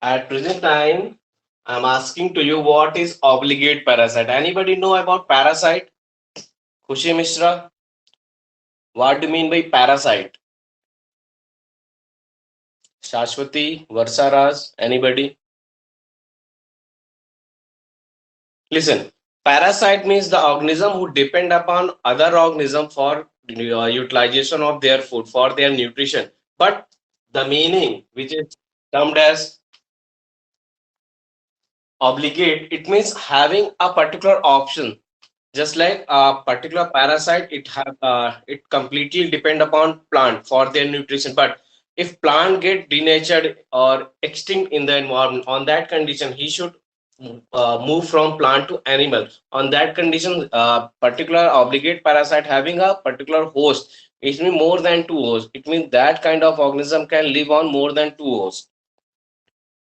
At present time, I'm asking to you what is obligate parasite. Anybody know about parasite? Khushi Mishra, what do you mean by parasite? Shashwati, Varsaras, anybody? Listen, parasite means the organism who depend upon other organism for utilization of their food, for their nutrition. But the meaning, which is termed as obligate, it means having a particular option. Just like a particular parasite, it completely depend upon plant for their nutrition. But if plant get denatured or extinct in the environment, on that condition, he should move from plant to animal. On that condition, particular obligate parasite having a particular host, it means more than two hosts. It means that kind of organism can live on more than two hosts.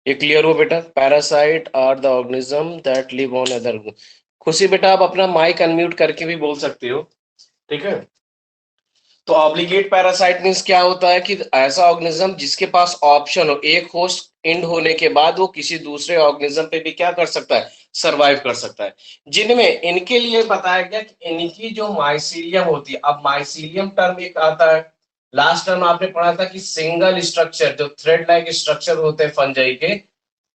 ये clear हो बेटा? Parasite are the organism that live on other. खुशी बेटा आप अपना mic unmute करके भी बोल सकते हो, ठीक है? तो ऑब्लिगेट पैरासाइट मींस क्या होता है कि ऐसा ऑर्गेनिज्म जिसके पास ऑप्शन हो, एक होस्ट एंड होने के बाद वो किसी दूसरे ऑर्गेनिज्म पे भी क्या कर सकता है, सरवाइव कर सकता है। जिनमें इनके लिए बताया गया कि इनकी जो माइसीलियम होती है, अब माइसीलियम टर्म एक आता है, लास्ट टर्म आपने पढ़ा था कि सिंगल स्ट्रक्चर जो थ्रेड लाइक स्ट्रक्चर होते हैं फंजाई के,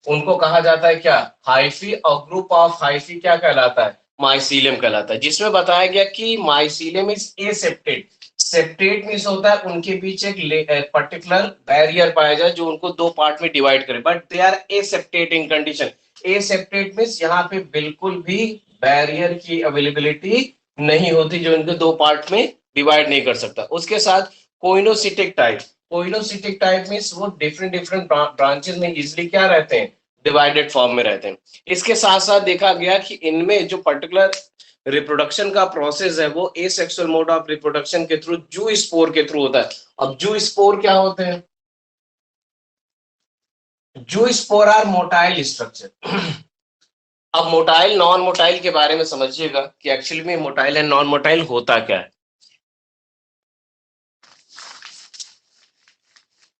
उनको कहा जाता है क्या, हाइफी, और ग्रुप ऑफ हाइफी क्या कहलाता है, माइसीलियम कहलाता है। जिसमें बताया गया कि mycelium is aseptate. Septate means होता है उनके बीच एक पर्टिकुलर बैरियर पाया जाए जो उनको दो पार्ट में डिवाइड करे, but they are aseptate in condition. Aseptate means यहाँ पे बिल्कुल भी बैरियर की अवेलेबिलिटी नहीं होती जो इनको दो पार्ट में डिवाइड नहीं कर सकता। उसके साथ कोइनोसिटिक टाइप, कोइनोसिटिक टाइप मीन्स वो डिफरेंट डिफरेंट ब्रांचेस में इजिली क्या रहते हैं, डिवाइडेड फॉर्म में रहते हैं। इसके साथ साथ देखा गया कि इनमें जो पर्टिकुलर रिप्रोडक्शन का प्रोसेस है वो एसेक्सुअल मोड ऑफ रिप्रोडक्शन के थ्रू जू स्पोर के थ्रू होता है। अब जू स्पोर क्या होते हैं? जू स्पोर आर मोटाइल स्ट्रक्चर। अब मोटाइल नॉन मोटाइल के बारे में समझिएगा कि एक्चुअली में मोटाइल एंड नॉन मोटाइल होता क्या है।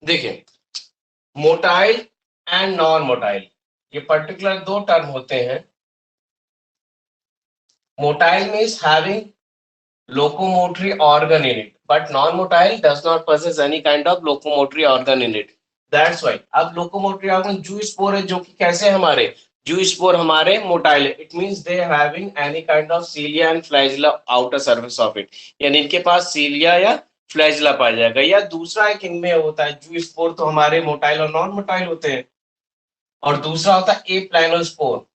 देखिए, मोटाइल एंड नॉन मोटाइल ये पर्टिकुलर दो टर्म होते हैं। Motile means having locomotory organ in it, but non-motile does not possess any kind of locomotory organ in it. That's why अब locomotory organ जू स्पोर है जो कि कैसे हमारे जू स्पोर हमारे मोटाइल है। It means they having any kind of cilia and flagella outer surface of it, यानी इनके पास cilia या फ्लैजिला पाया जाएगा। या दूसरा एक इनमें होता है जू स्पोर, तो हमारे मोटाइल और नॉन मोटाइल होते हैं, और दूसरा होता है ए प्लानोस्पोर।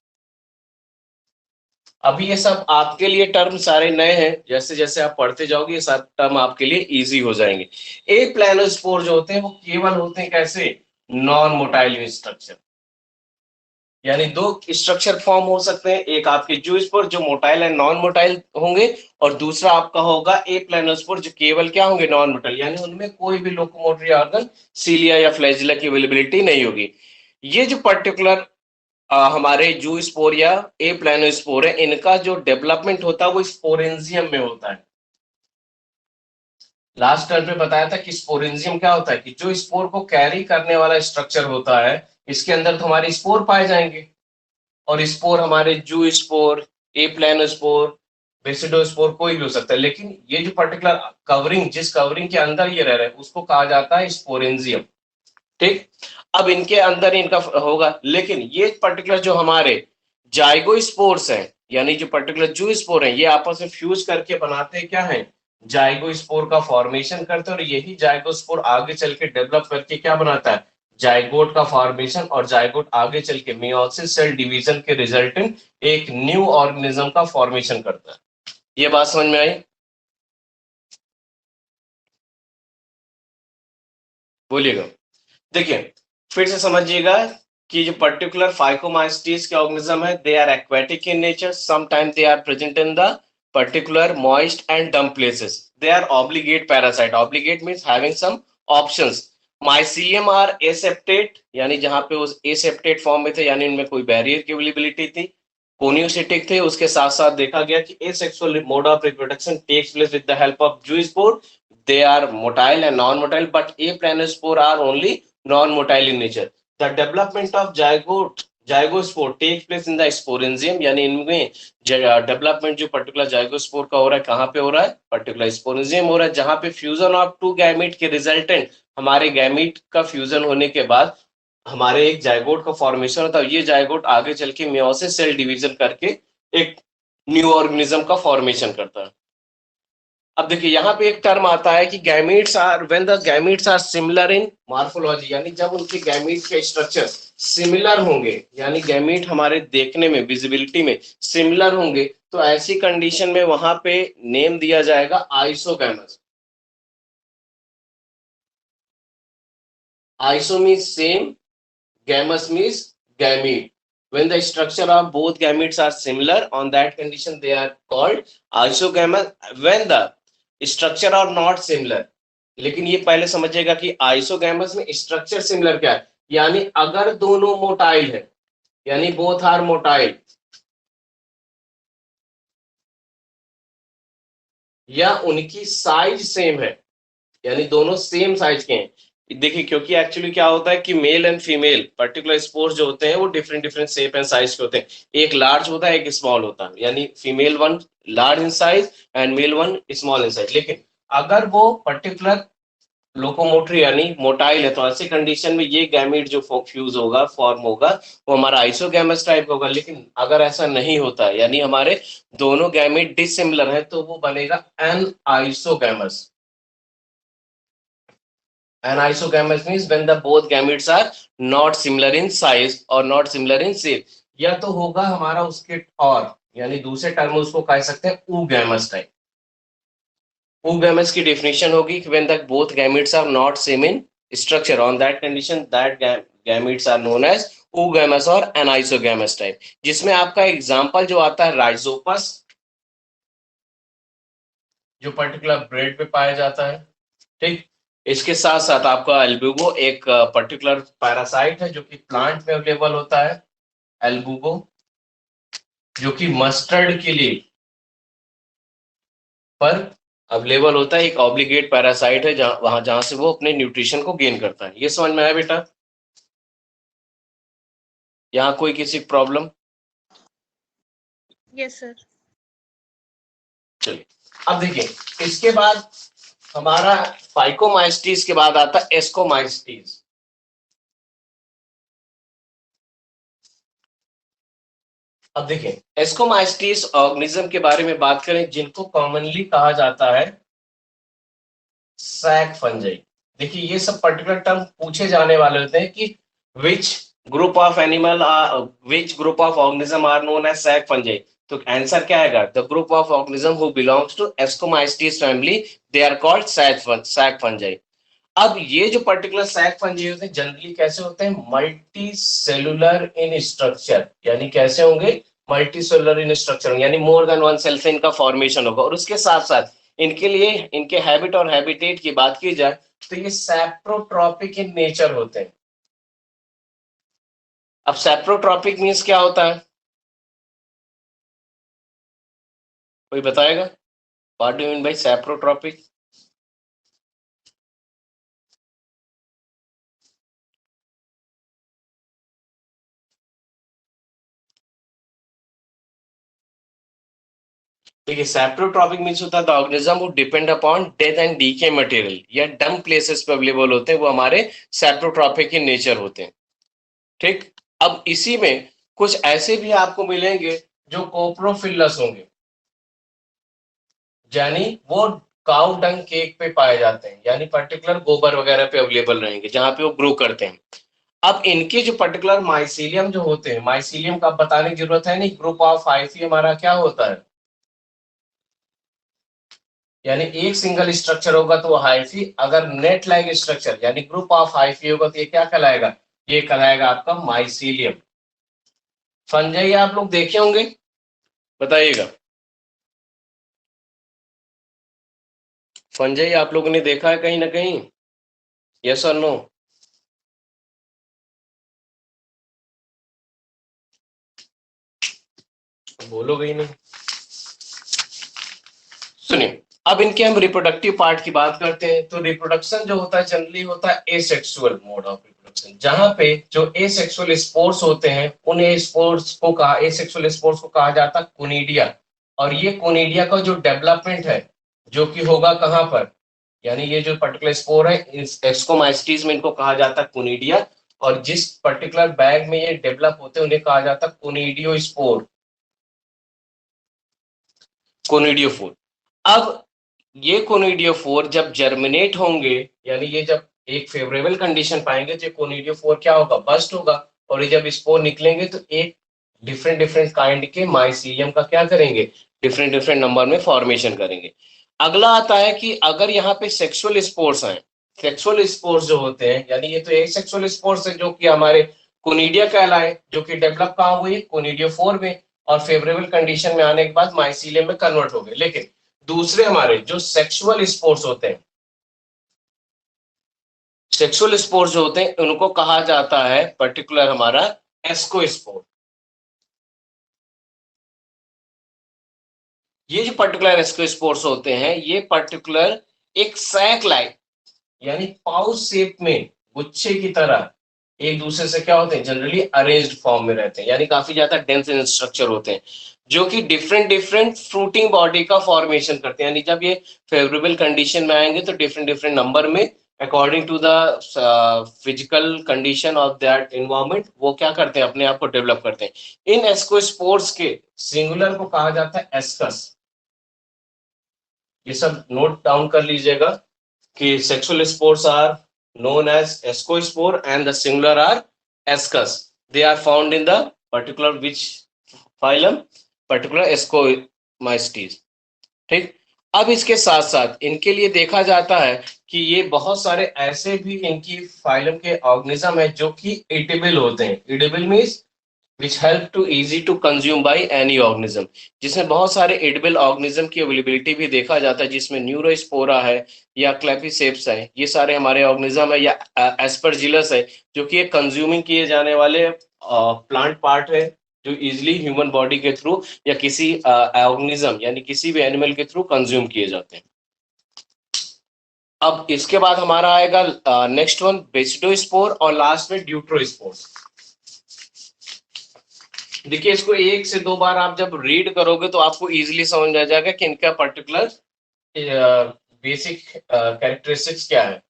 अभी ये सब आपके लिए टर्म सारे नए हैं, जैसे जैसे आप पढ़ते जाओगे ये सारे टर्म आपके लिए इजी हो जाएंगे। ए प्लानोस्पोर जो होते हैं वो केवल होते हैं कैसे, नॉन मोटाइल स्ट्रक्चर, यानी दो स्ट्रक्चर फॉर्म हो सकते हैं, एक आपके जूस्पोर जो मोटाइल एंड नॉन मोटाइल होंगे, और दूसरा आपका होगा ए प्लानोस्पोर जो केवल क्या होंगे, नॉन मोटाइल, यानी उनमें कोई भी लोकोमोटरी ऑर्गन, सीलिया या फ्लैजिला की अवेलेबिलिटी नहीं होगी। ये जो पर्टिकुलर हमारे जू स्पोर या ए प्लानोस्पोर है, इनका जो डेवलपमेंट होता है वो स्पोरेंजियम में होता है। लास्ट टर्म पे बताया था कि स्पोरेंजियम क्या होता है कि जो स्पोर को कैरी करने वाला स्ट्रक्चर होता है, इसके अंदर तो हमारे स्पोर पाए जाएंगे, और स्पोर हमारे जू स्पोर, ए प्लानोस्पोर, बेसिडोस्पोर कोई भी हो सकता है, लेकिन ये जो पर्टिकुलर कवरिंग, जिस कवरिंग के अंदर ये रह रहे हैं उसको कहा जाता है स्पोरेंजियम। ठीक, अब इनके अंदर इनका होगा, लेकिन ये पर्टिकुलर जो हमारे जाइगोस्पोर्स हैं, यानी जो पर्टिकुलर जू स्पोर हैं, ये आपस में फ्यूज करके बनाते हैं क्या है, जाइगोस्पोर का फॉर्मेशन करते हैं, और यही जाइगोस्पोर आगे चल के डेवलप करके क्या बनाता है, जाइगोट का फॉर्मेशन, और जाइगोट आगे चल के मियोसिस सेल डिवीजन के रिजल्टेंट एक न्यू ऑर्गेनिज्म का फॉर्मेशन करता है। ये बात समझ में आई? बोलिएगा। देखिए फिर से समझिएगा कि जो पर्टिकुलर फाइकोमाइस्टीज के ऑर्गेनिज्म है, they are aquatic in nature, sometime they are present in the particular moist and damp places. They are obligate parasite. Obligate means having some options. Mycelium are aseptate, यानी जहां पे उस aseptate फॉर्म में थे, यानी इनमें कोई बैरियर की अवेलेबिलिटी थी। कोनियोसिटिक थे, उसके साथ साथ देखा गया कि asexual mode of reproduction takes place with the help of zoospore. They are motile and non-motile, but aplanospore are only non-motile in nature. The development of zygospore take place in the sporangium, यानी इनमें development जो particular zygospore का हो रहा है कहाँ पे हो रहा है, पर्टिकुलर स्पोरेंजियम हो रहा है, जहां पे फ्यूजन ऑफ टू गैमेट के रिजल्टेंट, हमारे गैमेट का फ्यूजन होने के बाद हमारे एक जाइगोट का फॉर्मेशन होता है। ये जाइगोट आगे चल के मियोसिस सेल डिवीजन करके एक न्यू ऑर्गेनिज्म का फॉर्मेशन करता है। अब देखिए यहाँ पे एक टर्म आता है कि gametes are when the gametes are similar in morphology, यानी जब उनके गैमेट के स्ट्रक्चर सिमिलर होंगे, यानी गैमेट हमारे देखने में विजिबिलिटी में सिमिलर होंगे, तो ऐसी कंडीशन में वहां पे नेम दिया जाएगा isogamous. Iso means same, gammus means gamete. When the structure of both gametes are similar, on that condition they are called isogamous. When the structure are not similar, लेकिन ये पहले समझिएगा कि आइसोगैमस में स्ट्रक्चर सिमिलर क्या है, यानी अगर दोनों मोटाइल है, यानी बोथ आर मोटाइल, या उनकी साइज सेम है, यानी दोनों सेम साइज के हैं। देखिए क्योंकि एक्चुअली क्या होता है कि male and female particular spores जो होते हैं वो different different shape and size के होते हैं, एक लार्ज होता है एक स्मॉल होता है, यानी female one large in size and male one small in size. लेकिन अगर वो पर्टिकुलर लोकोमोटरी यानी मोटाइल है, तो ऐसी कंडीशन में ये गैमेट जो फ्यूज होगा फॉर्म होगा वो हमारा आइसोगैमस टाइप होगा। लेकिन अगर ऐसा नहीं होता है, यानी हमारे दोनों गैमेट डिसिमिलर है, तो वो बनेगा anisogamous. Anisogamous means when the both gametes are not similar in size or not similar in shape, या तो होगा हमारा उसके और, यानी दूसरे टर्म में उसको कह सकते हैं oogamous टाइप। oogamous की डेफिनेशन होगी कि when the both gametes are not same in structure, on that condition that gametes are known as oogamous और anisogamous टाइप, जिसमें आपका एग्जांपल जो आता है राइजोपस, जो पर्टिकुलर ब्रेड पे पाया जाता है। ठीक, इसके साथ साथ आपका एल्बुगो एक पर्टिकुलर पैरासाइट है जो कि प्लांट में अवेलेबल होता है, एल्बुगो, जो कि मस्टर्ड के लिए पर अवेलेबल होता है, एक ऑब्लिगेट पैरासाइट है जहां से वो अपने न्यूट्रिशन को गेन करता है। ये समझ में आया बेटा? यहाँ कोई किसी प्रॉब्लम? Yes sir. चलिए अब देखिए, इसके बाद हमारा फाइकोमाइस्टीज के बाद आता है एस्कोमाइस्टीज। अब देखिए एस्कोमाइस्टीज ऑर्गेनिज्म के बारे में बात करें, जिनको कॉमनली कहा जाता है सैक फंजाई। देखिए ये सब पर्टिकुलर टर्म पूछे जाने वाले होते हैं कि which group of animal, which group of organism are known as sac fungi. तो आंसर क्या आएगा? The group of organism who belongs to ascomycetes family, they are called sac fungi. अब ये जो पर्टिकुलर सैक फंजाई होते हैं generally कैसे होते हैं? मल्टी सेलुलर इन स्ट्रक्चर, यानी कैसे होंगे? मल्टी सेलुलर इन स्ट्रक्चर, यानी मोर देन वन सेल से इनका फॉर्मेशन होगा। और उसके साथ साथ इनके लिए इनके हैबिट और हैबिटेट की बात की जाए तो ये सैप्रोट्रॉपिक इन नेचर होते हैं। अब सैप्रोट्रॉपिक मीन्स क्या होता है, कोई बताएगा? What do you mean by saprotrophic? देखिए सैप्रोट्रॉपिक मीन्स होता है the organism who depend upon death and decay material, या डम प्लेसेस पे अवेलेबल होते हैं, वो हमारे सैप्रोट्रॉपिक इन नेचर होते हैं। ठीक, अब इसी में कुछ ऐसे भी आपको मिलेंगे जो कोप्रोफिलस होंगे, यानी वो काउ डंग केक पे पाए जाते हैं, यानी पर्टिकुलर गोबर वगैरह पे अवेलेबल रहेंगे जहां पे वो ग्रो करते हैं। अब इनके जो पर्टिकुलर माइसीलियम जो होते हैं, माइसीलियम का बताने की जरूरत है नहीं, ग्रुप ऑफ हाइफी हमारा क्या होता है, यानी एक सिंगल स्ट्रक्चर होगा तो वो हाइफी, अगर नेट लाइक स्ट्रक्चर यानी ग्रुप ऑफ हाइफी होगा तो ये क्या कहलाएगा? ये कहलाएगा आपका माइसीलियम। फंजाई आप लोग देखे होंगे, बताइएगा। फंजाई आप लोगों ने देखा है कहीं ना कहीं, यस और नो? बोलोगे ही नहीं। सुनिए, अब इनके हम रिप्रोडक्टिव पार्ट की बात करते हैं। तो रिप्रोडक्शन जो होता है जनरली होता है एसेक्सुअल मोड ऑफ रिप्रोडक्शन, जहां पे जो एसेक्सुअल स्पोर्स होते हैं उन स्पोर्स को कहा एसेक्सुअल स्पोर्स को कहा जाता है कोनिडिया। और ये कोनिडिया का जो डेवलपमेंट है जो कि होगा कहाँ पर, यानी ये जो पर्टिकुलर स्पोर है एक्सकोमाइस्टीज में इनको कहा जाता है कोनिडिया। और जिस पर्टिकुलर बैग में ये डेवलप होते हैं उन्हें कहा जाता है कोनिडियो स्पोर, कोनिडियोफोर। अब ये कोनिडियोफोर जब जर्मिनेट होंगे, यानी ये जब एक फेवरेबल कंडीशन पाएंगे तो कोनिडियोफोर क्या होगा, बस्ट होगा। और ये जब स्पोर निकलेंगे तो एक डिफरेंट डिफरेंट काइंड के माइसीलियम का क्या करेंगे, डिफरेंट डिफरेंट नंबर में फॉर्मेशन करेंगे। अगला आता है कि अगर यहाँ पे सेक्सुअल स्पोर्स आए, सेक्सुअल स्पोर्स जो होते हैं, यानी ये तो एक सेक्सुअल स्पोर्स है जो कि हमारे कोनिडिया कहलाए, जो कि डेवलप कहाँ हुई, कोनिडियोफोर में, और फेवरेबल कंडीशन में आने के बाद माइसीलियम में कन्वर्ट हो गए। लेकिन दूसरे हमारे जो सेक्सुअल स्पोर्स होते हैं, सेक्सुअल स्पोर्स जो होते हैं उनको कहा जाता है पर्टिकुलर हमारा एस्कोस्पोर। ये जो पर्टिकुलर एस्कोस्पोर्स होते हैं ये पर्टिकुलर एक सैक लाइक यानी पाउच शेप में गुच्छे की तरह एक दूसरे से क्या होते हैं, जनरली अरेंज्ड फॉर्म में रहते हैं, यानी काफी ज्यादा डेंस इन स्ट्रक्चर होते हैं, जो कि डिफरेंट डिफरेंट फ्रूटिंग बॉडी का फॉर्मेशन करते हैं। यानी जब ये फेवरेबल कंडीशन में आएंगे तो डिफरेंट डिफरेंट नंबर में according to the physical condition of that environment वो क्या करते हैं, अपने आप को डेवलप करते हैं। इन एस्कोस्पोर्स के सिंगुलर को कहा जाता है एस्कस। ये सब नोट डाउन कर लीजिएगा कि sexual spores are known as ascospore and the singular are ascus. They are found in the particular which phylum, particular ascomystes. ठीक। अब इसके साथ साथ इनके लिए देखा जाता है कि ये बहुत सारे ऐसे भी इनकी फाइलम के ऑर्गेनिज्म है जो कि इटेबल होते हैं। Edible means which help to easy to consume by any organism, जिसमें बहुत सारे एडिबल ऑर्गेनिज्म की अवेलेबिलिटी भी देखा जाता है, जिसमें न्यूरोस्पोरा है या क्लेपिसेप्स है, ये सारे हमारे ऑर्गेनिज्म है, या एस्परजिलस है जो कि एक कंज्यूमिंग किए जाने वाले प्लांट पार्ट है जो इजिली ह्यूमन बॉडी के थ्रू या किसी ऑर्गेनिज्म यानी किसी भी एनिमल के थ्रू कंज्यूम किए जाते हैं। अब इसके बाद हमारा आएगा नेक्स्ट वन बेसिडोस्पोर और लास्ट में ड्यूट्रोस्पोर। देखिए इसको एक से दो बार आप जब रीड करोगे तो आपको इजीली समझ आ जाएगा कि इनका पर्टिकुलर बेसिक कैरेक्टरिस्टिक्स क्या है।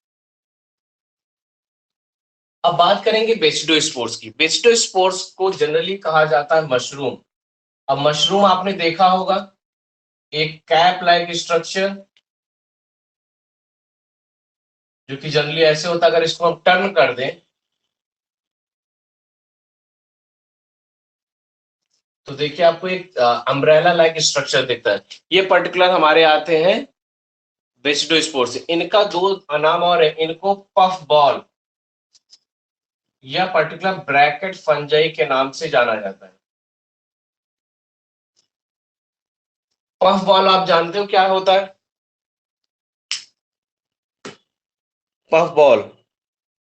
अब बात करेंगे बेसिडोस्पोर्स की। बेसिडोस्पोर्स को जनरली कहा जाता है मशरूम। अब मशरूम आपने देखा होगा, एक कैप लाइक स्ट्रक्चर जो कि जनरली ऐसे होता है, अगर इसको हम टर्न कर दें तो देखिए आपको एक अम्ब्रेला लाइक स्ट्रक्चर दिखता है। ये पर्टिकुलर हमारे आते हैं बेसिडोस्पोर्स। इनका दो नाम और है, इनको पफ बॉल या पर्टिकुलर ब्रैकेट फंजाई के नाम से जाना जाता है। पफ बॉल आप जानते हो क्या होता है? पफ बॉल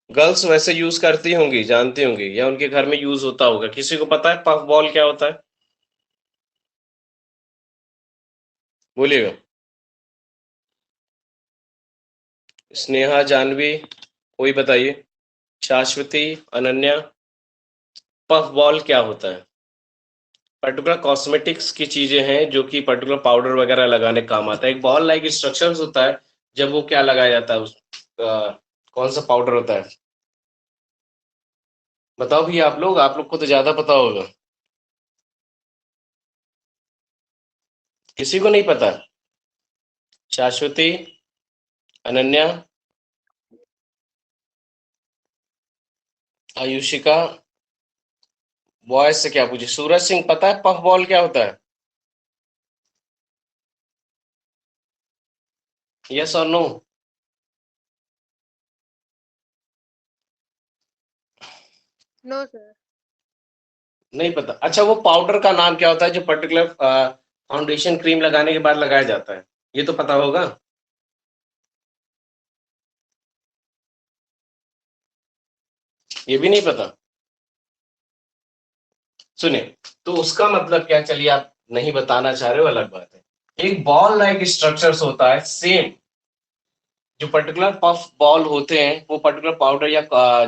गर्ल्स वैसे यूज करती होंगी, जानती होंगी, या उनके घर में यूज होता होगा। किसी को पता है पफ बॉल क्या होता है? बोलिएगा। स्नेहा, जानवी, कोई बताइए। शाश्वती, अनन्या, पफ बॉल क्या होता है? पर्टिकुलर कॉस्मेटिक्स की चीजें हैं जो कि पर्टिकुलर पाउडर वगैरह लगाने काम आता है। एक बॉल लाइक स्ट्रक्चर होता है, जब वो क्या लगाया जाता है उस कौन सा पाउडर होता है? बताओ भैया, आप लोग को तो ज्यादा पता होगा। किसी को नहीं पता? शाश्वती, अनन्या, आयुषिका, बॉयज से क्या पूछे? सूरज सिंह, पता है पफ बॉल क्या होता है? यस और नो? No sir. नहीं पता? अच्छा, वो पाउडर का नाम क्या होता है जो पर्टिकुलर फाउंडेशन क्रीम लगाने के बाद लगाया जाता है? ये तो पता होगा। ये भी नहीं पता? सुनिए, तो उसका मतलब क्या, चलिए आप नहीं बताना चाह रहे हो अलग बात है। एक बॉल लाइक स्ट्रक्चर्स होता है सेम, जो पर्टिकुलर पफ बॉल होते हैं वो पर्टिकुलर पाउडर या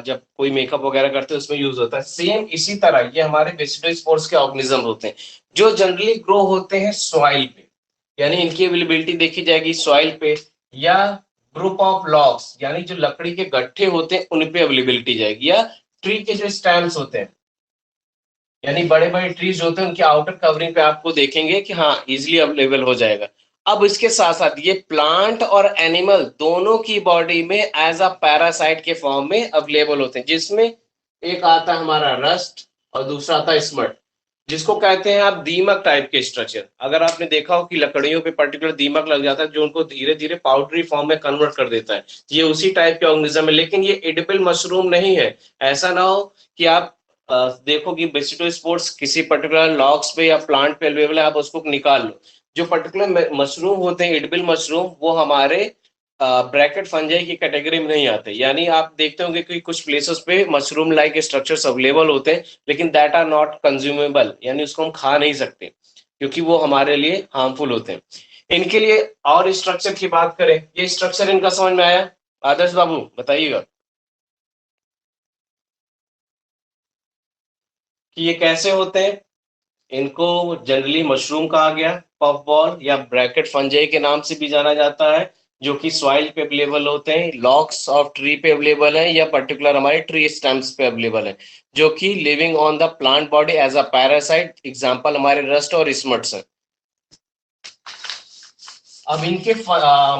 जब कोई मेकअप वगैरह करते हैं उसमें यूज होता है। सेम इसी तरह ये हमारे बेसिडोस्पोर्स के ऑर्गेनिज्म होते हैं जो जनरली ग्रो होते हैं सॉइल पे, यानी इनकी अवेलेबिलिटी देखी जाएगी सॉइल पे, या ग्रुप ऑफ लॉग्स यानी जो लकड़ी के गट्ठे होते हैं उन पे अवेलेबिलिटी जाएगी, या ट्री के जो स्टैम्स होते हैं यानी बड़े बड़े ट्रीज होते हैं उनके आउटर कवरिंग पे आपको देखेंगे कि हाँ इजिली अवेलेबल हो जाएगा। अब इसके साथ साथ ये प्लांट और एनिमल दोनों की बॉडी में एज अ पैरासाइट के फॉर्म में अवेलेबल होते हैं, जिसमें एक आता है हमारा रस्ट और दूसरा आता है स्मट, जिसको कहते हैं आप दीमक टाइप के स्ट्रक्चर। अगर आपने देखा हो कि लकड़ियों पे पर्टिकुलर दीमक लग जाता है जो उनको धीरे धीरे पाउडरी फॉर्म में कन्वर्ट कर देता है, ये उसी टाइप के ऑर्गेनिज्म है, लेकिन ये एडिबल मशरूम नहीं है। ऐसा ना हो कि आप देखो कि बेसिडोस्पोर्स किसी पर्टिकुलर लॉग्स पे या प्लांट पे अवेलेबल है, आप उसको निकाल लो। जो पर्टिकुलर मशरूम होते हैं एडिबल मशरूम, वो हमारे ब्रैकेट फंजाई की कैटेगरी में नहीं आते। यानी आप देखते होंगे कि कुछ प्लेसेस पे मशरूम लाइक स्ट्रक्चर्स अवेलेबल होते हैं लेकिन दैट आर नॉट कंज्यूमेबल, यानी उसको हम खा नहीं सकते क्योंकि वो हमारे लिए हार्मफुल होते हैं। इनके लिए और स्ट्रक्चर की बात करें, ये स्ट्रक्चर इनका समझ में आया? आदर्श बाबू बताइएगा कि ये कैसे होते हैं। इनको जनरली मशरूम कहा गया, पफ बॉल या ब्रैकेट फंजाई के नाम से भी जाना जाता है, जो कि सॉइल पे अवेलेबल होते हैं, लॉक्स ऑफ ट्री पे अवेलेबल है, या पर्टिकुलर हमारे ट्री स्टेम्स पे अवेलेबल है, जो कि living on the plant body as a parasite. Example हमारे रस्ट और स्मट्स हैं। अब इनके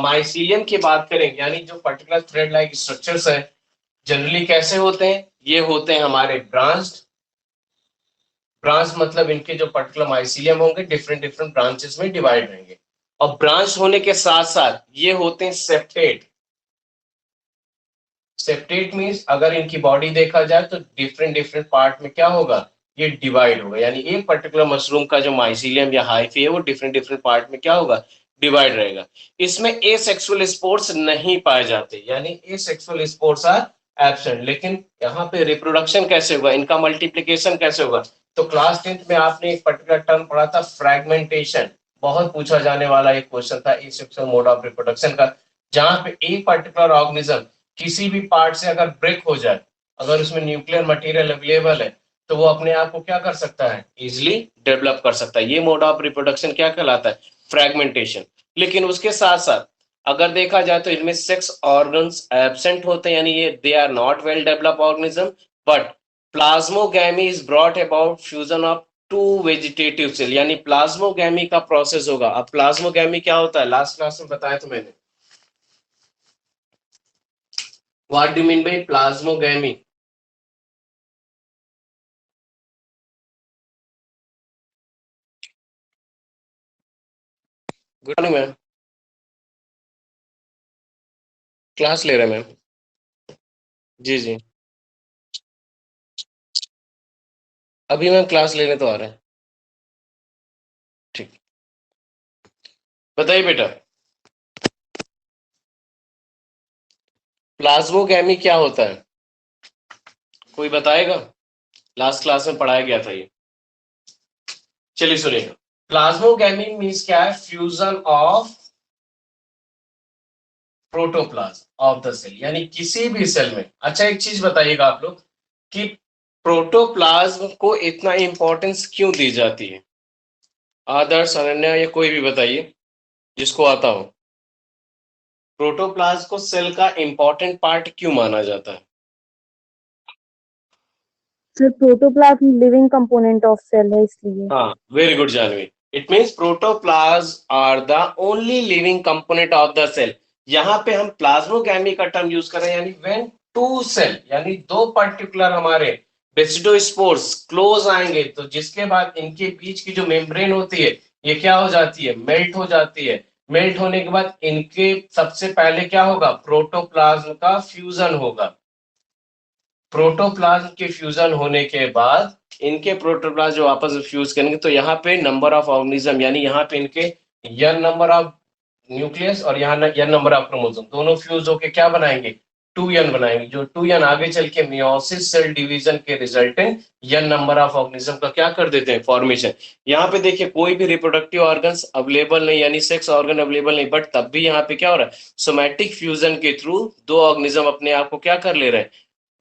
माइसीलियम की बात करें, यानी जो पर्टिकुलर थ्रेड लाइक स्ट्रक्चर्स है, जनरली कैसे होते हैं? ये होते हैं हमारे ब्रांच्ड। ब्रांच मतलब इनके जो पर्टिकुलर माइसीलियम होंगे डिफरेंट डिफरेंट ब्रांचेस में डिवाइड रहेंगे, और ब्रांच होने के साथ साथ ये होते हैं सेप्टेट। सेप्टेट मीन्स अगर इनकी बॉडी देखा जाए तो डिफरेंट डिफरेंट पार्ट में क्या होगा, ये डिवाइड होगा। यानी एक पर्टिकुलर मशरूम का जो माइसीलियम या हाइफी है वो डिफरेंट डिफरेंट पार्ट में क्या होगा, डिवाइड रहेगा। इसमें एसेक्सुअल स्पोर्स नहीं पाए जाते, यानी एसेक्सुअल स्पोर्स आर एब्सेंट। लेकिन यहाँ पे रिप्रोडक्शन कैसे होगा, इनका मल्टीप्लीकेशन कैसे होगा? तो क्लास 10th में आपने एक पर्टिकुलर टर्म पढ़ा था फ्रैगमेंटेशन, बहुत पूछा जाने वाला एक क्वेश्चन था एसेक्सुअल मोड ऑफ रिप्रोडक्शन का, जहां पे एक पर्टिकुलर ऑर्गेनिज्म किसी भी पार्ट से अगर ब्रेक हो जाए, अगर उसमें न्यूक्लियर मटेरियल अवेलेबल है, तो वो अपने आप को क्या कर सकता है, इजिली डेवलप कर सकता है। ये मोड ऑफ रिप्रोडक्शन क्या कहलाता है, फ्रैगमेंटेशन। लेकिन उसके साथ साथ अगर देखा जाए तो इनमें सेक्स ऑर्गन्स एब्सेंट होते हैं, यानी ये they are not well develop organism, but plasmogamy is brought about fusion of two vegetative cell, यानी प्लाज्मोगैमी का प्रोसेस होगा। अब प्लाज्मोगैमी क्या होता है, लास्ट क्लास में बताया तो मैंने। What do you mean by plasmogamy? Good morning ma'am, class ले रहे हैं मैम। जी जी, अभी मैम क्लास लेने तो आ रहे हैं। ठीक, बताइए बेटा, प्लाज्मोगैमी क्या होता है, कोई बताएगा? लास्ट क्लास में पढ़ाया गया था ये। चलिए सुनिए, प्लाज्मोगैमी मीन्स क्या है, fusion of protoplasm of the cell, यानी किसी भी सेल में। अच्छा एक चीज बताइएगा आप लोग कि प्रोटोप्लाज्म को इतना इंपॉर्टेंस क्यों दी जाती है? आदर्श, अनन्या, या कोई भी बताइए जिसको आता हो। प्रोटोप्लाज्म को सेल का इंपॉर्टेंट पार्ट क्यों माना जाता है? Sir protoplasm living component of cell है इसलिए। हाँ, very good Janvi. It means protoplasm are the only living component of the cell. यहाँ पे हम प्लाज्मोगैमी का टर्म यूज कर रहे हैं, यानी व्हेन टू सेल, यानी दो पर्टिकुलर हमारे बेसिडोस्पोर्स क्लोज आएंगे, तो जिसके बाद इनके बीच की जो मेम्ब्रेन होती है ये क्या हो जाती है, मेल्ट हो जाती है। मेल्ट होने के बाद इनके सबसे पहले क्या होगा, प्रोटोप्लाज्म का फ्यूजन होगा। प्रोटोप्लाज्म के फ्यूजन होने के बाद इनके प्रोटोप्लाज्म जो आपस में फ्यूज करेंगे, तो यहाँ पे नंबर ऑफ ऑर्गेनिज्म, यानी यहाँ पे इनके n नंबर ऑफ न्यूक्लियस और यहाँ n नंबर ऑफ क्रोमोसोम, दोनों फ्यूज होके क्या बनाएंगे, 2n बनाएंगे, जो 2n आगे चल के मियोसिस सेल डिवीजन के resultant n number of organism का क्या कर देते हैं, फॉर्मेशन। यहाँ पे देखिए कोई भी रिप्रोडक्टिव ऑर्गन्स अवेलेबल नहीं, यानी सेक्स ऑर्गन अवेलेबल नहीं, बट तब भी यहाँ पे क्या हो रहा है, सोमैटिक फ्यूजन के थ्रू दो ऑर्गेनिज्म अपने आप को क्या कर ले रहे हैं,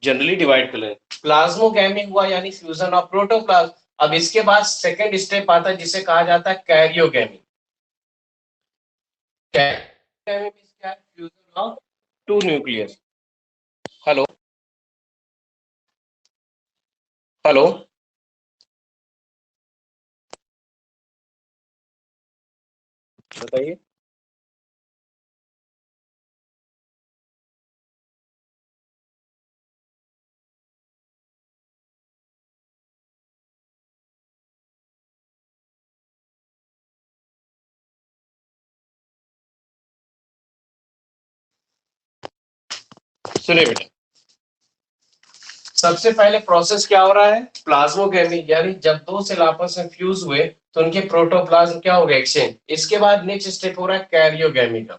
जनरली डिवाइड कर ले रहे हैं। प्लाज्मोगैमी हुआ यानी फ्यूजन ऑफ प्रोटोप्लाज्म। अब इसके बाद सेकेंड स्टेप आता है जिसे कहा जाता है कैरियोगैमी। कैरियोगैमी मींस क्या है, fusion of two nucleus. Hello hello बताइए। सुनिए बेटा, सबसे पहले प्रोसेस क्या हो रहा है, प्लाज्मोगैमी, यानी जब दो सेल आपस में फ्यूज हुए तो उनके प्रोटोप्लाज्म क्या हो गया, एक्सचेंज। इसके बाद नेक्स्ट स्टेप हो रहा है कैरियोगैमी का।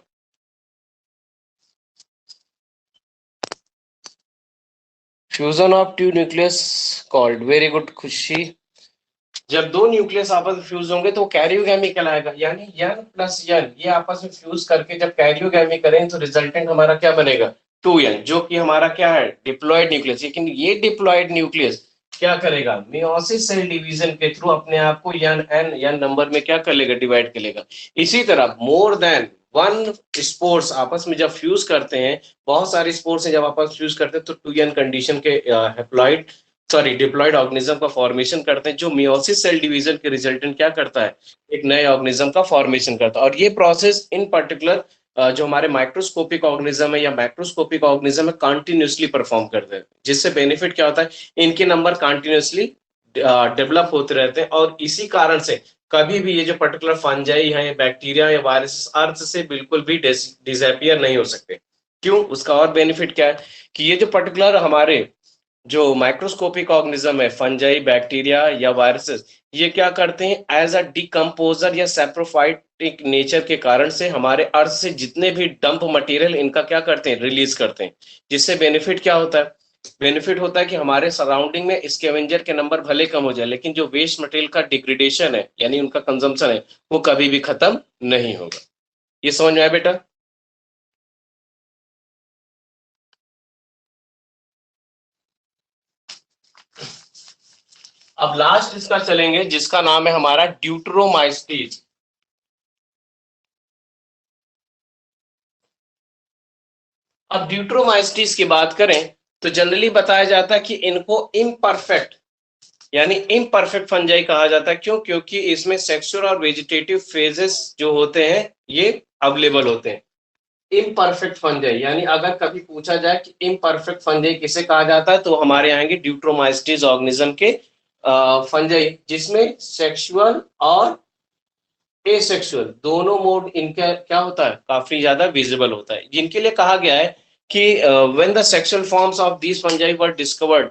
Fusion of two nucleus called, very good Khushi. जब दो न्यूक्लियस आपस में फ्यूज होंगे तो कैरियोगैमी कहलाएगा, यानी n प्लस n ये आपस में फ्यूज करके जब कैरियोगैमी करें तो रिजल्टेंट हमारा क्या बनेगा, 2n, जो कि हमारा क्या है, डिप्लॉयड न्यूक्लियस। लेकिन ये डिप्लॉयड न्यूक्लियस क्या करेगा, मियोसिस सेल डिवीजन के थ्रू अपने आप को n नंबर में क्या कर लेगा, डिवाइड कर लेगा। इसी तरह मोर देन वन स्पोर्स आपस में जब फ्यूज करते हैं, बहुत सारे स्पोर्स जब आपस फ्यूज करते हैं तो 2n कंडीशन के हैप्लॉइड डिप्लॉयड ऑर्गेनिज्म का फॉर्मेशन करते हैं, जो मियोसिस सेल डिवीजन के रिजल्टेंट क्या करता है, एक नए ऑर्गेनिज्म का फॉर्मेशन करता है। और ये प्रोसेस इन पर्टिकुलर जो हमारे माइक्रोस्कोपिक ऑर्गेनिज्म है या मैक्रोस्कोपिक ऑर्गेनिज्म है कंटिन्यूसली परफॉर्म करते हैं, जिससे बेनिफिट क्या होता है, इनके नंबर कंटिन्यूसली डेवलप होते रहते हैं। और इसी कारण से कभी भी ये जो पर्टिकुलर फंजाई है, बैक्टीरिया या वायरस अर्थ से बिल्कुल भी डिसअपियर नहीं हो सकते। क्यों, उसका और बेनिफिट क्या है कि ये जो पर्टिकुलर हमारे जो माइक्रोस्कोपिक ऑर्गेनिज्म है, फंजाई, बैक्टीरिया या वायरसेस, ये क्या करते हैं, एज अ डिकम्पोजर या सैप्रोफाइटिक नेचर के कारण से हमारे अर्थ से जितने भी डंप मटेरियल इनका क्या करते हैं, रिलीज करते हैं। जिससे बेनिफिट क्या होता है, बेनिफिट होता है कि हमारे सराउंडिंग में स्कैवेंजर के नंबर भले कम हो जाए, लेकिन जो वेस्ट मटेरियल का डिग्रेडेशन है यानी उनका कंजम्पशन है, वो कभी भी खत्म नहीं होगा। ये समझ में आया बेटा। अब लास्ट इसका चलेंगे जिसका नाम है हमारा ड्यूटरोमाइस्टीज। अब ड्यूटरोमाइस्टीज की बात करें तो जनरली बताया जाता है कि इनको इम्परफेक्ट यानी इम्परफेक्ट फंजाई कहा जाता है। क्यों, क्योंकि इसमें सेक्सुअल और वेजिटेटिव फेजेस जो होते हैं ये अवेलेबल होते हैं। इम्परफेक्ट फंजाई यानी अगर कभी पूछा जाए कि इम्परफेक्ट फंजाई किसे कहा जाता है, तो हमारे आएंगे ड्यूटरोमाइस्टीज ऑर्गेनिज्म के फंजाई, जिसमें सेक्सुअल और एसेक्सुअल दोनों मोड इनका क्या होता है, काफी ज्यादा विजिबल होता है। जिनके लिए कहा गया है कि when the sexual forms of these fungi were discovered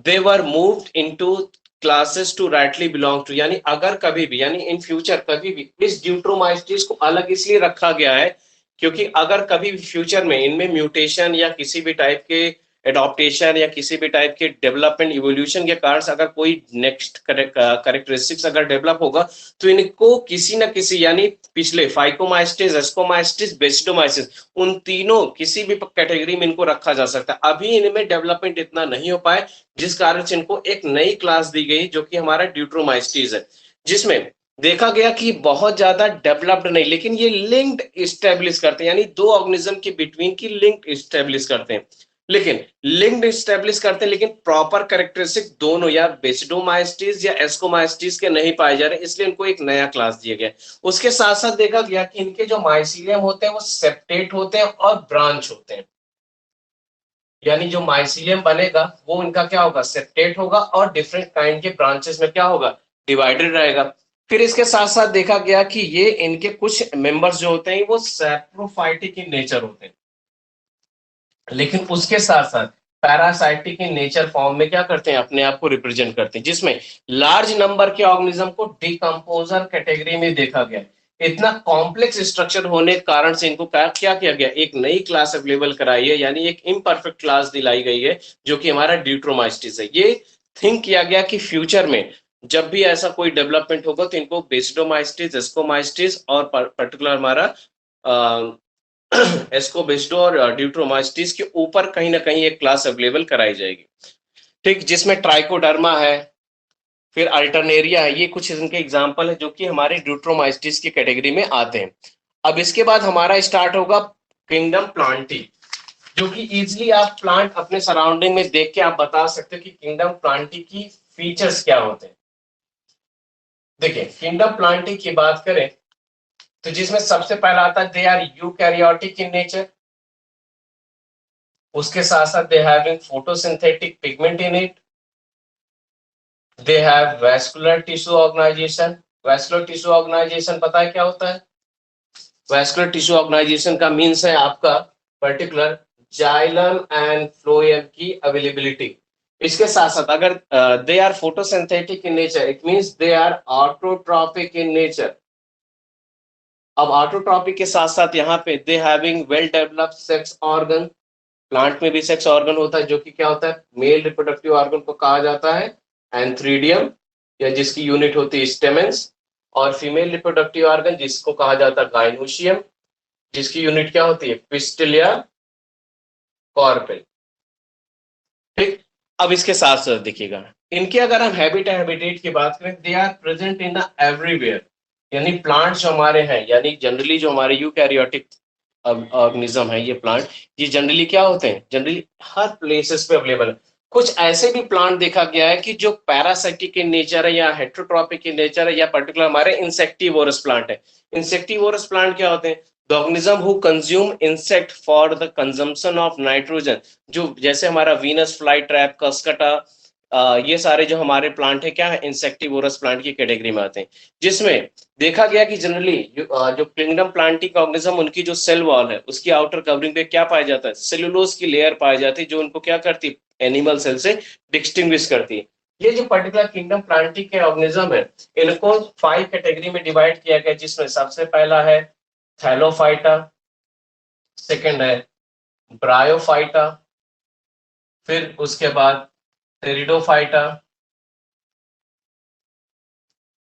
they were moved into classes to rightly belong to, यानी अगर कभी भी यानी इन फ्यूचर कभी भी इस ड्यूट्रोमाइस्टीज को अलग इसलिए रखा गया है क्योंकि अगर कभी भी फ्यूचर में इनमें म्यूटेशन या किसी भी टाइप के एडॉप्टेशन या किसी भी टाइप के डेवलपमेंट इवोल्यूशन के कारण से अगर कोई नेक्स्ट करेक्टरिस्टिक्स अगर डेवलप होगा तो इनको किसी न किसी यानी पिछले फाइकोमाइस्टिस, एस्कोमाइस्टिस, बेसिडोमाइसिस, उन तीनों किसी भी कैटेगरी में इनको रखा जा सकता है। अभी इनमें डेवलपमेंट इतना नहीं हो पाए, जिस कारण से इनको एक नई क्लास दी गई जो कि हमारा ड्यूट्रोमाइस्टिस है, जिसमें देखा गया कि बहुत ज्यादा डेवलप्ड नहीं, लेकिन ये लिंक्ड इस्टेब्लिश करते हैं, यानी दो ऑर्गेनिज्म के बिटवीन की लिंक इस्टेब्लिश करते हैं। लेकिन लिंक्ड इस्टेब्लिश करते हैं लेकिन प्रॉपर कैरेक्टरिस्टिक दोनों या बेसिडोमाइस्टिस या एस्कोमाइस्टिस के नहीं पाए जा रहे, इसलिए इनको एक नया क्लास दिया गया। उसके साथ साथ देखा गया कि इनके जो माइसीलियम होते हैं वो सेप्टेट होते हैं और ब्रांच होते हैं, यानी जो माइसीलियम बनेगा वो इनका क्या होगा, सेप्टेट होगा और डिफरेंट काइंड के ब्रांचेस में क्या होगा, डिवाइडेड रहेगा। फिर इसके साथ साथ देखा गया कि ये इनके कुछ मेंबर्स जो होते हैं वो सैप्रोफाइटिक इन नेचर होते हैं, लेकिन उसके साथ साथ पैरासाइटिक इन नेचर फॉर्म में क्या करते हैं, अपने आप को रिप्रेजेंट करते हैं, जिसमें लार्ज नंबर के ऑर्गेनिज्म को डिकम्पोजर कैटेगरी में देखा गया। इतना कॉम्प्लेक्स स्ट्रक्चर होने के कारण से इनको क्या किया गया, एक नई क्लास अवेलेबल कराई है, यानी एक इम्परफेक्ट क्लास दिलाई गई है जो कि हमारा ड्यूट्रोमाइस्टिस है। ये थिंक किया गया कि फ्यूचर में जब भी ऐसा कोई डेवलपमेंट होगा तो इनको बेसिडोमाइस्टिस, एस्कोमाइस्टिस और पर्टिकुलर हमारा एस्कोबेस्डो और ड्यूट्रोमाइस्टिस के ऊपर कहीं ना कहीं एक क्लास अवेलेबल कराई जाएगी। ठीक, जिसमें ट्राइकोडर्मा है, फिर अल्टरनेरिया है, ये कुछ इनके एग्जाम्पल है जो कि हमारे ड्यूट्रोमाइस्टिस की कैटेगरी में आते हैं। अब इसके बाद हमारा स्टार्ट होगा किंगडम प्लांटी, जो कि इजिली आप प्लांट अपने सराउंडिंग में देख के आप बता सकते हो कि किंगडम प्लांटी की फीचर्स क्या होते हैं। देखिए, किंगडम प्लांटी की बात करें तो जिसमें सबसे पहला आता है they are eukaryotic in nature, उसके साथ साथ they having photosynthetic pigment in it, they have vascular tissue organisation. Vascular tissue organisation पता है क्या होता है? वैस्कुलर टिश्यू ऑर्गेनाइजेशन का मीन्स है आपका पर्टिकुलर जाइलम एंड फ्लोएम की अवेलेबिलिटी। इसके साथ साथ अगर they are photosynthetic in nature, it means they are autotrophic in nature. अब ऑटोट्रॉपिक के साथ साथ यहाँ पे they having well developed sex organ. Plant में भी सेक्स ऑर्गन होता है जो कि क्या होता है, मेल रिप्रोडक्टिव ऑर्गन को कहा जाता है एंथ्रीडियम, या जिसकी यूनिट होती है स्टेमेंस, और फीमेल रिप्रोडक्टिव ऑर्गन जिसको कहा जाता है गाइनोशियम, जिसकी यूनिट क्या होती है, पिस्टिल या कॉर्पेल। ठीक, अब इसके साथ साथ देखिएगा इनके अगर हम हैबिटेट की बात करें, they are present in everywhere, यानी प्लांट जो हमारे हैं, यानी जनरली जो हमारे यूकैरियोटिक ऑर्गेनिज्म है ये प्लांट, ये जनरली क्या होते हैं, जनरली हर प्लेसेस पे अवेलेबल है। कुछ ऐसे भी प्लांट देखा गया है कि जो पैरासाइटिक इन नेचर है या हेट्रोट्रॉपिक इन नेचर है, या पर्टिकुलर हमारे इंसेक्टिवोरस प्लांट है। इंसेक्टिवोरस प्लांट क्या होते हैं? The organism who consume insect for the consumption of nitrogen, जो जैसे हमारा वीनस फ्लाई ट्रैप, कस्कटा, ये सारे जो हमारे प्लांट है क्या है, इंसेक्टिवोरस प्लांट की कैटेगरी में आते हैं। जिसमें देखा गया कि जनरली जो किंगडम प्लांटिंग ऑर्गेनिज्म, उनकी जो सेल वॉल है उसकी आउटर कवरिंग पे क्या पाया जाता है, सेलुलोज की लेयर पाई जाती है, जो उनको क्या करती है, एनिमल सेल से डिस्टिंग्विश करती है। ये जो पर्टिकुलर किंगडम प्लांटिंग के ऑर्गेनिज्म है, इनको 5 कैटेगरी में डिवाइड किया गया, जिसमें सबसे पहला है थैलोफाइटा, सेकंड है ब्रायोफाइटा, फिर उसके बाद टेरिडोफाइटा,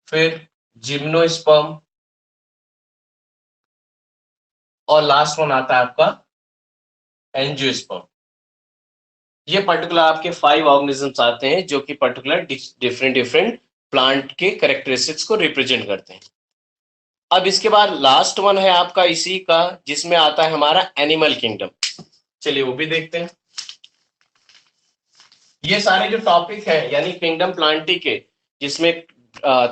फिर जिम्नोस्पर्म, और लास्ट वन आता है आपका एंजियोस्पर्म। ये पर्टिकुलर आपके 5 ऑर्गेनिजम्स आते हैं जो कि पर्टिकुलर डिफरेंट प्लांट के कैरेक्टरिस्टिक्स को रिप्रेजेंट करते हैं। अब इसके बाद लास्ट वन है आपका इसी का, जिसमें आता है हमारा एनिमल किंगडम। चलिए वो भी देखते हैं। ये सारे जो टॉपिक है यानी किंगडम प्लांटी के, जिसमें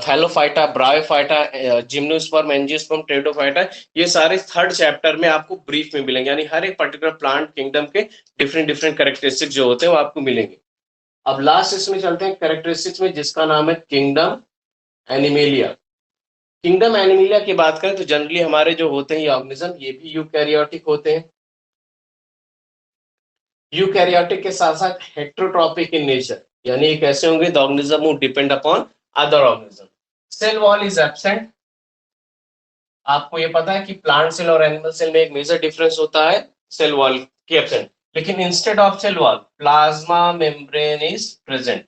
Thallophyta, bryophyta, gymnosperm, angiosperm, pteridophyta, ये सारे 3rd चैप्टर में आपको ब्रीफ में मिलेंगे, यानी हर एक पर्टिकुलर प्लांट किंगडम के डिफरेंट कैरेक्टरिस्टिक्स जो होते हैं वो आपको मिलेंगे। अब लास्ट इसमें चलते हैं कैरेक्टरिस्टिक्स में, जिसका नाम है किंगडम एनिमेलिया। किंगडम एनिमेलिया की बात करें तो जनरली हमारे जो होते हैं ये ऑर्गेनिज्म, ये भी यूकैरियोटिक होते हैं। यूकैरियोटिक के साथ साथ हेट्रोट्रॉपिक इन नेचर, यानी एक ऐसे होंगे the organism who depend upon other organism. Cell wall is absent. आपको ये पता है कि प्लांट सेल और एनिमल सेल में एक मेजर डिफरेंस होता है सेल वॉल की एब्सेंट, लेकिन instead of cell wall plasma membrane is present,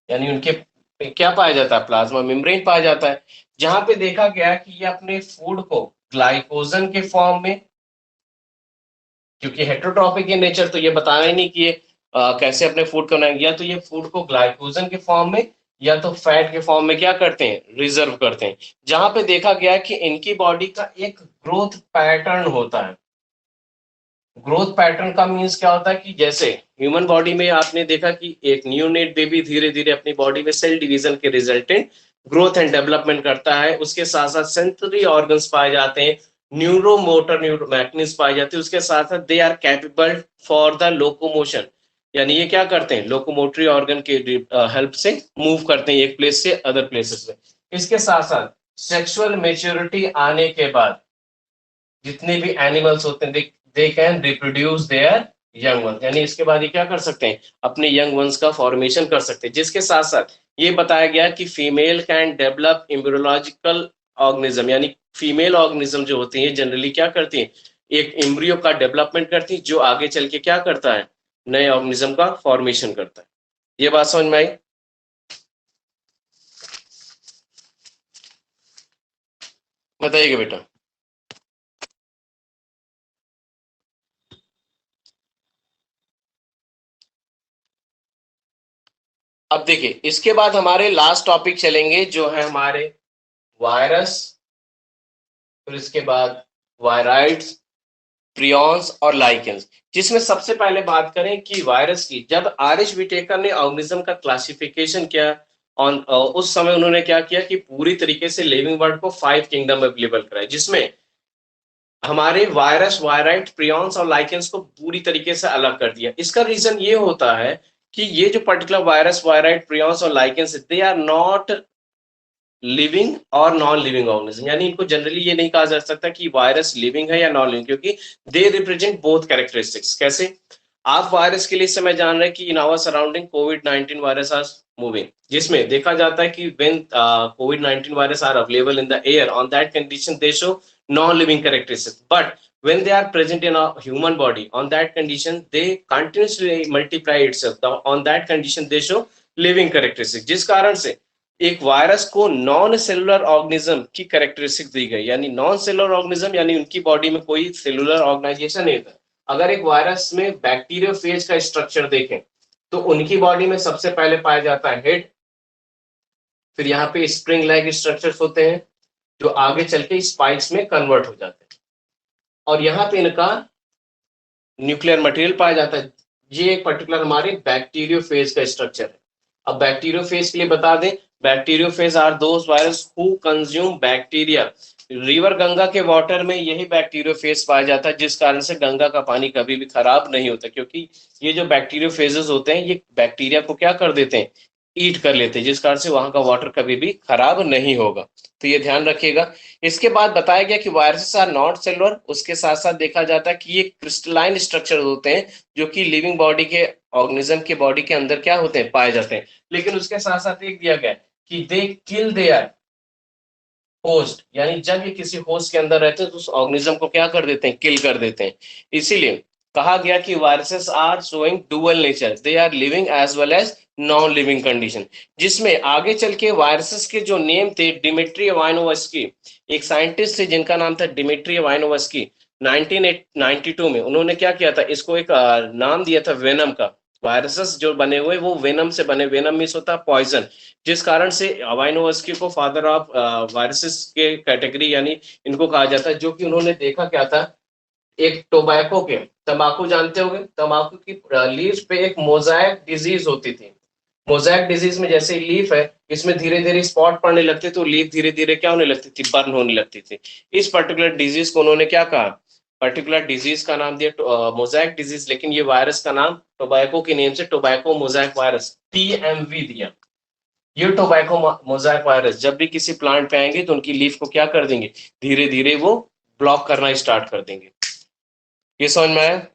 यानी उनके क्या पाया जाता है, प्लाज्मा मेम्ब्रेन पाया जाता है, जहां पे देखा गया कि ये अपने फूड को ग्लाइकोजन के फॉर्म में, क्योंकि हेट्रोट्रॉपिक इन नेचर तो ये बताना ही नहीं कि ये कैसे अपने फूड को बनाएंगे, या तो ये फूड को ग्लाइकोजन के फॉर्म में या तो फैट के फॉर्म में क्या करते हैं, रिजर्व करते हैं। जहां पे देखा गया कि इनकी बॉडी का एक ग्रोथ पैटर्न होता है। ग्रोथ पैटर्न का मीन्स क्या होता है कि जैसे ह्यूमन बॉडी में आपने देखा कि एक न्यूनेट बेबी धीरे धीरे अपनी बॉडी में सेल डिवीजन के रिजल्टेंट ग्रोथ एंड डेवलपमेंट करता है, उसके साथ साथ सेंसरी ऑर्गन्स पाए जाते हैं, न्यूरोमोटर मैकेनिज्म पाए जाते हैं, उसके साथ साथ they are capable for the locomotion, यानी ये क्या करते हैं, लोकोमोटरी ऑर्गन के हेल्प से मूव करते हैं एक प्लेस से अदर प्लेसेस में। इसके साथ साथ सेक्सुअल मेच्योरिटी आने के बाद जितने भी एनिमल्स होते हैं they can reproduce there young ones, यानी इसके बाद ये क्या कर सकते हैं, अपने यंग वंस का फॉर्मेशन कर सकते हैं। जिसके साथ साथ ये बताया गया कि female can develop embryological organism, यानी फीमेल ऑर्गेनिज्म जो होती हैं जनरली क्या करती हैं, एक एम्ब्रियो का डेवलपमेंट करती हैं जो आगे चल के क्या करता है, नए ऑर्गेनिज्म का फॉर्मेशन करता है। ये बात समझ में आई? बताइएगा बेटा। अब देखिए इसके बाद हमारे लास्ट टॉपिक चलेंगे जो है हमारे वायरस, फिर इसके बाद वायराइड्स, प्रियॉन्स और लाइकेंस, जिसमें सबसे पहले बात करें कि वायरस की, जब आर.एच. व्हिटेकर ने ऑर्गेनिज्म का क्लासिफिकेशन किया उस समय उन्होंने क्या किया कि पूरी तरीके से लिविंग वर्ल्ड को 5 किंगडम में लेबल कराया, जिसमें हमारे वायरस, वायराइड, प्रियॉन्स और लाइकेंस को पूरी तरीके से अलग कर दिया। इसका रीजन ये होता है कि ये जो पर्टिकुलर वायरस, वायराइड, प्रियॉन्स और lichens, they are not living और नॉन लिविंग ऑर्गेनिज्म, यानी इनको जनरली ये नहीं कहा जा सकता कि वायरस लिविंग है या नॉन लिविंग, क्योंकि दे रिप्रेजेंट बोथ कैरेक्टरिस्टिक्स। कैसे? आप वायरस के लिए इस समय जान रहे हैं कि इन आवर सराउंडिंग कोविड-19 वायरस आर मूविंग, जिसमें देखा जाता है कि व्हेन कोविड-19 virus are available in the air, on that condition they show non living characteristics, but when they are present in a human body, on that condition they continuously multiply itself, on that condition they show living characteristics, जिस कारण से एक virus को non cellular organism की characteristic दी गई, यानी non cellular organism यानी उनकी बॉडी में कोई सेलुलर ऑर्गेनाइजेशन नहीं था। अगर एक वायरस में बैक्टीरियोफेज का स्ट्रक्चर देखें तो उनकी बॉडी में सबसे पहले पाया जाता है हेड, फिर यहाँ पे स्प्रिंग लाइक स्ट्रक्चर्स होते हैं जो आगे चल के स्पाइक्स में कन्वर्ट हो जाते हैं, और यहाँ पे इनका न्यूक्लियर मटेरियल पाया जाता है। ये एक पर्टिकुलर हमारे बैक्टीरियोफेज का स्ट्रक्चर है। अब बैक्टीरियोफेज के लिए बता दें, bacteriophage are those virus who consume bacteria. River Ganga के वाटर में यही बैक्टीरियोफेज पाया जाता है, जिस कारण से गंगा का पानी कभी भी खराब नहीं होता, क्योंकि ये जो बैक्टीरियोफेजेस होते हैं ये बैक्टीरिया को क्या कर देते हैं, ईट कर लेते हैं, जिस कारण से वहां का वाटर कभी भी खराब नहीं होगा। तो ये ध्यान रखिएगा। इसके बाद बताया गया कि वायरसेस आर नॉट सेलुलर, उसके साथ साथ देखा जाता है कि ये क्रिस्टलाइन स्ट्रक्चर होते हैं जो कि लिविंग बॉडी के ऑर्गेनिज्म के बॉडी के अंदर क्या होते हैं, पाए जाते हैं। लेकिन उसके साथ साथ एक दिया गया कि दे किल देयर होस्ट, यानी जब ये किसी होस्ट के अंदर रहते हैं तो उस ऑर्गेनिज्म को क्या कर देते हैं, किल कर देते हैं। इसीलिए कहा गया कि viruses are showing dual nature, they are living as well as non living condition, जिसमें आगे चल के वायरसेस के जो नेम थे, डिमिट्री इवानोव्स्की, एक साइंटिस्ट थे जिनका नाम था डिमिट्री इवानोव्स्की, 1992 में उन्होंने क्या किया था, इसको एक नाम दिया था वेनम का। वायरसेस जो बने हुए वो वेनम से बने, वेनम मींस होता है पॉइजन, जिस कारण से इवानोव्स्की को फादर ऑफ वायरसेस के कैटेगरी यानी इनको कहा जाता है, जो कि उन्होंने देखा क्या था, एक टोबैको के, तंबाकू जानते होंगे, तंबाकू की लीफ पे एक मोजाइक डिजीज होती थी। मोजाइक डिजीज में जैसे लीफ है, इसमें धीरे धीरे स्पॉट पड़ने लगते तो लीफ धीरे धीरे क्या होने लगती थी, बर्न होने लगती थी। इस पर्टिकुलर डिजीज को उन्होंने क्या कहा, पर्टिकुलर डिजीज का नाम दिया मोजाइक डिजीज, लेकिन ये वायरस का नाम टोबैको के नेम से टोबैको मोजाइक वायरस TMV दिया। ये टोबैको मोजाइक वायरस जब भी किसी प्लांट पे आएंगे तो उनकी लीफ को क्या कर देंगे, धीरे धीरे वो ब्लॉक करना स्टार्ट कर देंगे। ये समझ में आया?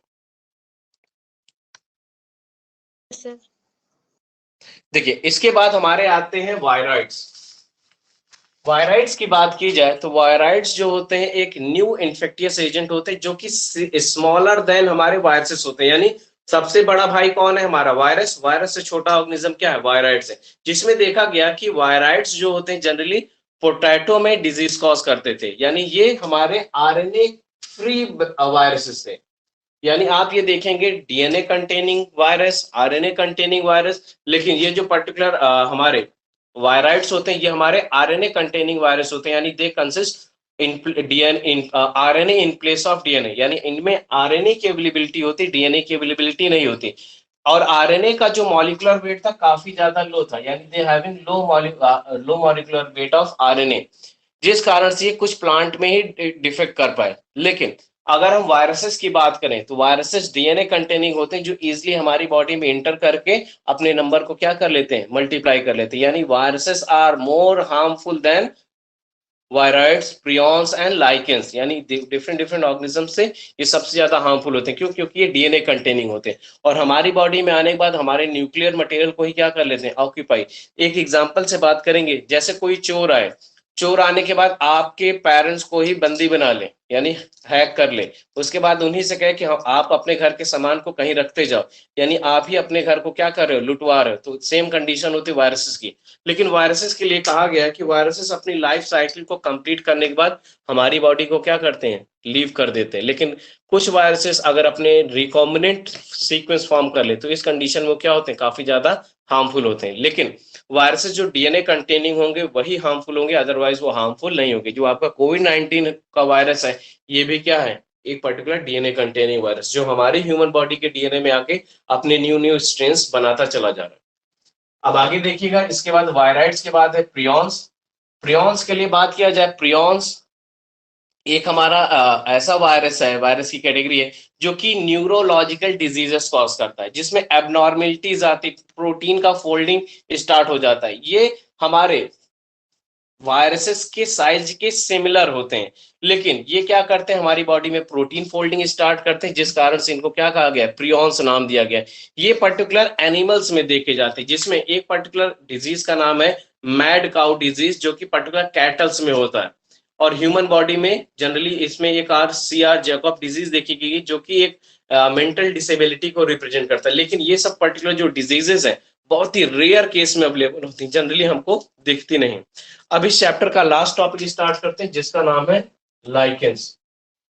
सर देखिए इसके बाद हमारे आते हैं वायराइड्स। वायराइड्स की बात की जाए तो वायराइड्स जो होते हैं एक न्यू इन्फेक्टियस एजेंट होते हैं जो कि स्मॉलर देन हमारे वायरसेस होते हैं, यानी सबसे बड़ा भाई कौन है, हमारा वायरस, वायरस से छोटा ऑर्गेनिज्म क्या है, वायराइड्स है। जिसमें देखा गया कि वायराइड्स जो होते हैं जनरली पोटैटो में डिजीज कॉज करते थे, यानी ये हमारे RNA फ्री वायरसेस थे। यानी आप ये देखेंगे DNA containing virus, RNA containing virus, लेकिन ये जो पर्टिकुलर हमारे वायराइड्स होते हैं ये हमारे RNA कंटेनिंग वायरस होते हैं, यानी they consist in RNA in place of DNA, यानी इनमें RNA की अवेलेबिलिटी होती, DNA की अवेलेबिलिटी नहीं होती। और RNA का जो मॉलिक्यूलर वेट था काफी ज्यादा लो था, यानी they having low molecular weight of RNA, जिस कारण से कुछ प्लांट में ही डिफेक्ट कर पाए। लेकिन अगर हम वायरसेस की बात करें तो वायरसेस DNA कंटेनिंग होते हैं जो इजीली हमारी बॉडी में इंटर करके अपने नंबर को क्या कर लेते हैं, मल्टीप्लाई कर लेते हैं। यानी viruses are more harmful than viroids, prions and lichens, यानी डिफरेंट ऑर्गेनिज्म से ये सबसे ज्यादा हार्मफुल होते हैं। क्यों? क्योंकि ये DNA कंटेनिंग होते हैं और हमारी बॉडी में आने के बाद हमारे न्यूक्लियर मटेरियल को ही क्या कर लेते हैं, ऑक्यूपाई। एक एग्जांपल से बात करेंगे, जैसे कोई चोर आए चोर आने के बाद आपके पेरेंट्स को ही बंदी बना ले, यानी हैक कर ले, उसके बाद उन्हीं से कहे कि हाँ, आप अपने घर के सामान को कहीं रखते जाओ, यानी आप ही अपने घर को क्या कर रहे हो, लुटवा रहे हो। तो सेम कंडीशन होती है वायरसेस की। लेकिन वायरसेस के लिए कहा गया है कि वायरसेस अपनी लाइफ साइकिल को कंप्लीट करने के बाद हमारी बॉडी को क्या करते हैं, लीव कर देते हैं। लेकिन कुछ वायरसेस अगर अपने रिकॉम्बिनेंट सीक्वेंस फॉर्म कर ले तो इस कंडीशन में क्या होते हैं, काफी ज्यादा हार्मफुल होते हैं। लेकिन वायरसेस जो डीएनए कंटेनिंग होंगे वही हार्मफुल होंगे, अदरवाइज वो हार्मफुल नहीं होंगे। जो आपका कोविड-19 का वायरस है, ये भी क्या है, एक पर्टिकुलर डीएनए कंटेनिंग वायरस, जो हमारी ह्यूमन बॉडी के डीएनए में आके अपने न्यू न्यू स्ट्रेन्स बनाता चला जा रहा है। अब आगे देखिएगा, इसके बाद वायराइड्स के बाद है प्रियॉन्स। प्रियॉन्स के लिए बात किया जाए, प्रियॉन्स एक हमारा ऐसा वायरस है, वायरस की कैटेगरी है जो कि न्यूरोलॉजिकल डिजीजेस कॉज करता है, जिसमें एबनॉर्मेलिटीज आती, प्रोटीन का फोल्डिंग स्टार्ट हो जाता है। ये हमारे वायरसेस के साइज के सिमिलर होते हैं, लेकिन ये क्या करते हैं, हमारी बॉडी में प्रोटीन फोल्डिंग स्टार्ट करते हैं, जिस कारण से इनको क्या कहा गया है, प्रियॉन्स नाम दिया गया है। ये पर्टिकुलर एनिमल्स में देखे जाते हैं, जिसमें एक पर्टिकुलर डिजीज का नाम है मैड काउ डिजीज, जो कि पर्टिकुलर कैटल्स में होता है। और ह्यूमन बॉडी में जनरली इसमें एक CR जैकब डिजीज देखी गई, जो कि एक मेंटल डिसेबिलिटी को रिप्रेजेंट करता है। लेकिन ये सब पर्टिकुलर जो डिजीजेस है बहुत ही रेयर केस में अवेलेबल होती है, जनरली हमको दिखती नहीं। अब इस चैप्टर का लास्ट टॉपिक स्टार्ट करते हैं, जिसका नाम है लाइकेंस।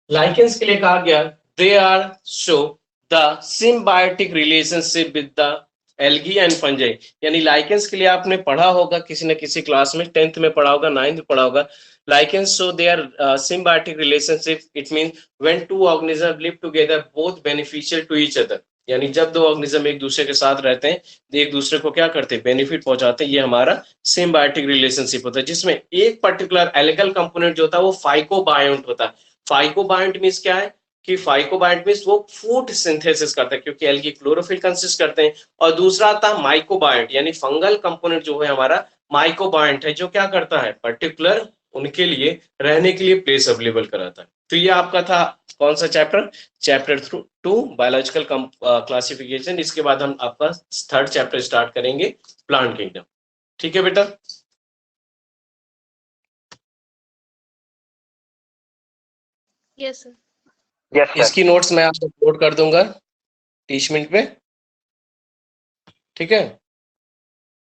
लाइकेंस के लिए कहा गया, they are show the symbiotic relationship with the algae and fungi. यानी लाइकेंस के लिए आपने पढ़ा होगा किसी न किसी क्लास में, 10th में पढ़ा होगा, 9th में पढ़ा होगा। Lichens show their symbiotic relationship. It means when two organisms live together, both beneficial to each other. यानी जब दो ऑर्गेनिज्म एक दूसरे के साथ रहते हैं, एक दूसरे को क्या करते हैं, बेनिफिट पहुंचाते हैं। ये हमारा सिम्बायोटिक रिलेशनशिप होता है, जिसमें एक पर्टिकुलर एलेगल कंपोनेंट जो होता है वो फाइकोबायोंट होता है। फाइकोबायोंट मीन्स क्या है कि फाइकोबायोंट मीन्स वो फूड सिंथेसिस करता है, क्योंकि एल्गी क्लोरोफिल कंसिस्ट करते हैं। और दूसरा आता है माइकोबायोंट, यानी फंगल कंपोनेंट जो है हमारा माइकोबायोंट है, जो क्या करता है, पर्टिकुलर उनके लिए रहने के लिए प्लेस अवेलेबल कराता है। तो ये आपका था कौन सा चैप्टर, चैप्टर 2 बायोलॉजिकल क्लासिफिकेशन। इसके बाद हम आपका 3rd चैप्टर स्टार्ट करेंगे, प्लांट किंगडम। ठीक है बेटा? Yes sir. Yes sir. इसकी नोट्स मैं आपको अपलोड कर दूंगा 30 मिनट पे, ठीक है?